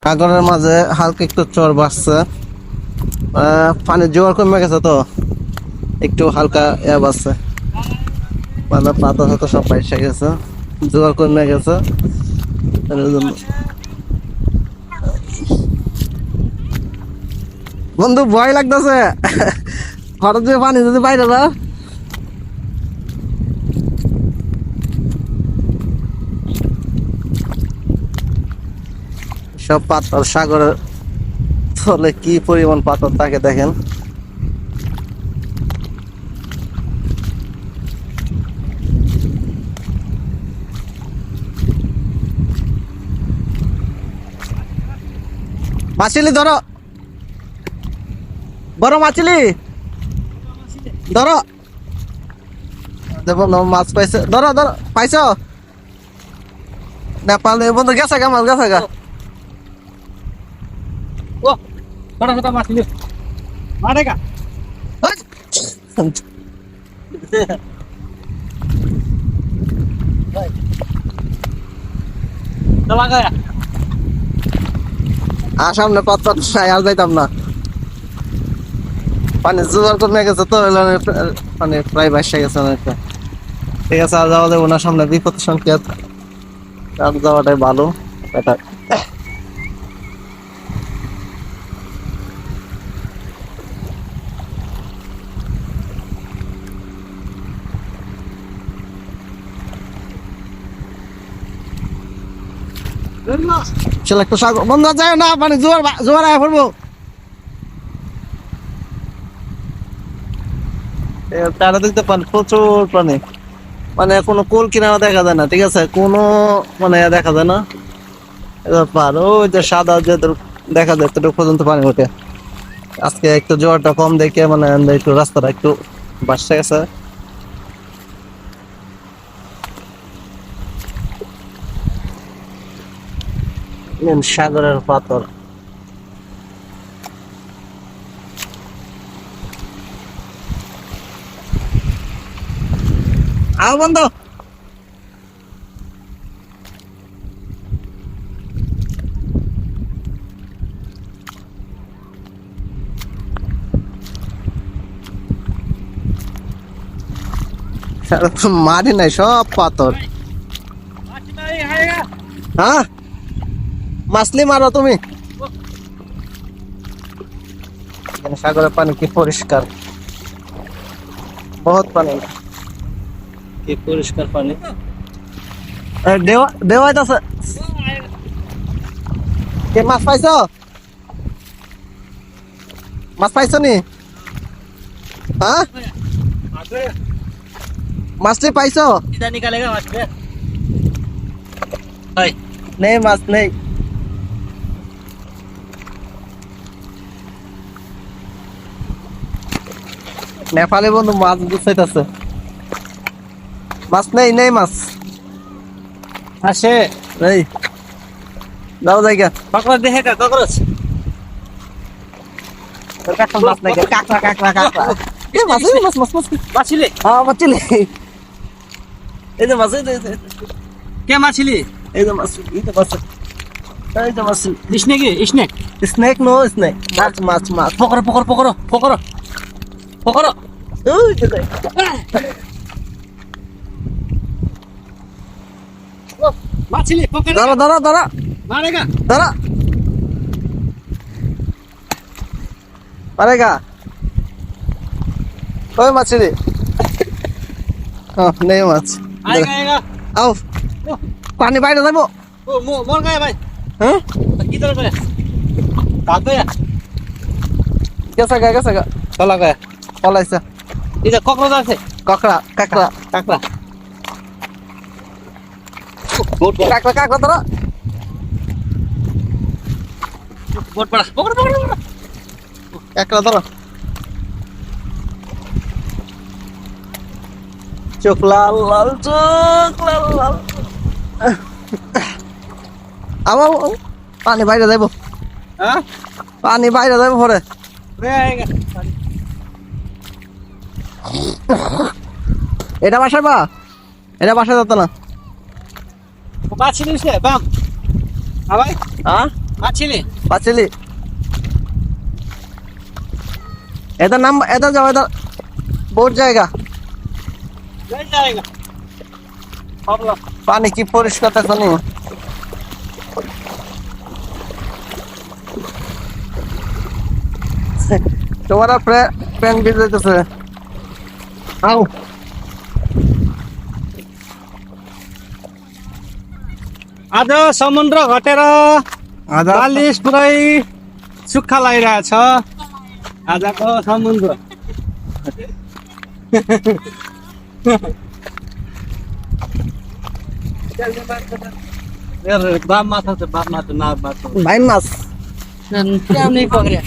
সাগরের মাঝে হালকা একটু চর বাসছে, পানির জোয়ার কমে গেছে তো একটু হালকা বাসছে, মানে পাতা সাথে সব পাইসে গেছে, জোয়ার কমে গেছে। বন্ধু ভয় লাগতেছে, হঠাৎ করে পানি যদি বাইরে না। সব পাথর, সাগরের তলে কি পরিমাণ পাথর থাকে দেখেন। মাছিলি ধরো, বড় মাছিলি ধরো, দেখো মাছ পাইছে, ধরো ধরো, পাইছ নেপাল বন্ধু, গেছে গা মাছ, গেছে গা। ও ছোট ছোট মাছ নিয়ে মারে গা। আর সামনে পাত্র আর যাইতাম না, পানি জোগাড় কমে গেছে তো, মানে প্রায় বাসা গেছে অনেকটা। ঠিক আছে, আর যাওয়া যাবো না, সামনে বিপদ সংকেত, আর যাওয়াটাই ভালো। এটা চল একটু সাগর বন্ধ যায় না, মানে জোয়ার জোয়ার আয় পড়বো। তারা দেখতে পান প্রচুর পানি, মানে কোনো কুল কিনারা দেখা যায় না, ঠিক আছে, কোনো মানে দেখা যায় না। এবার পার ওই যে সাদা যে দেখা যায় এতটুকু পর্যন্ত পানি ওঠে। আজকে একটু জোয়ারটা কম দেখে মানে একটু রাস্তাটা একটু বাসে গেছে। সাগরের পাথর, আও বন্ধ। মারি নাই, সব পাথর। হ্যাঁ মাছলি মারো তুমি, সাগরের পানি কি পরিষ্কার, বহুত পানি, কি পরিষ্কার পানি। দেওয়া দেওয়া আছে, কে মাছ পাইছো, মাছ পাইছো নি? হ্যাঁ মাছলি পাইছো? নেই মাছ নেই। নেপালি বন্ধু মাছ গুছাইতেছে, মাছ নেই, নেই মাছ আসে নেই, যাও জায়গা পাকড়া দেখে কা ককরোচ মাছ নাই, কাঁকড়া কাঁকড়া কাঁকড়া, এ মাছ মাছ মাছ মাছ মাছিলি হ্যাঁ মাছলি, এই যে মাছ, কে মাছিলি এই যে মাছ, এই যে মাছ, এই যে মাছ, snake snake snake no snake, মাছ মাছ মাছ, পকড়ো পকড়ো পকড়ো পকড়ো পকড়ো ওই যে দেখ। মাছিলি পকড়ো ধরো ধরো ধরো মারেগা ধরো, পারেগা ওই মাছলি, হ্যাঁ নেই মাছ, আয়েগা আয়েগা আও পানি বাইরে যাবো। ও মোর গায় ভাই হ্যাঁ কি ধরে করে কাক গায় গেছে গা, গেছে গা, চলা গা, পলাইছে, এই যে ককরোচ আছে কাঁকড়া কাঁকড়া কাকড়া কাঁকড়া কাঁকড়া ধরো, বোট পড়া পকড়ো পকড়ো পকড়ো কাঁকড়া ধরো, চোখ লাল লাল, চোখ লাল লাল। আমার পানি বাইরে যাইব, হ্যাঁ পানি বাইরে যাইব পরে। রে আয়েগা এটা বাসায় বা, এটা বাসায় যেত না। মাছিলি সে বাম ভাই হ্যাঁ माछली पाचली इधर जाओ इधर बोट जाएगा ले जाएगा अब लो पानी की परिष्कार तो नहीं है तुम्हारा फ्रेंड भी देते से आओ आज समुद्र घटेर आधा बालिस पुरै सुक्खा लागिरहेछ आजको समुद्र बाप माछा छ बाप माछा नाग माछा भाई मास क्या नहीं पकड़े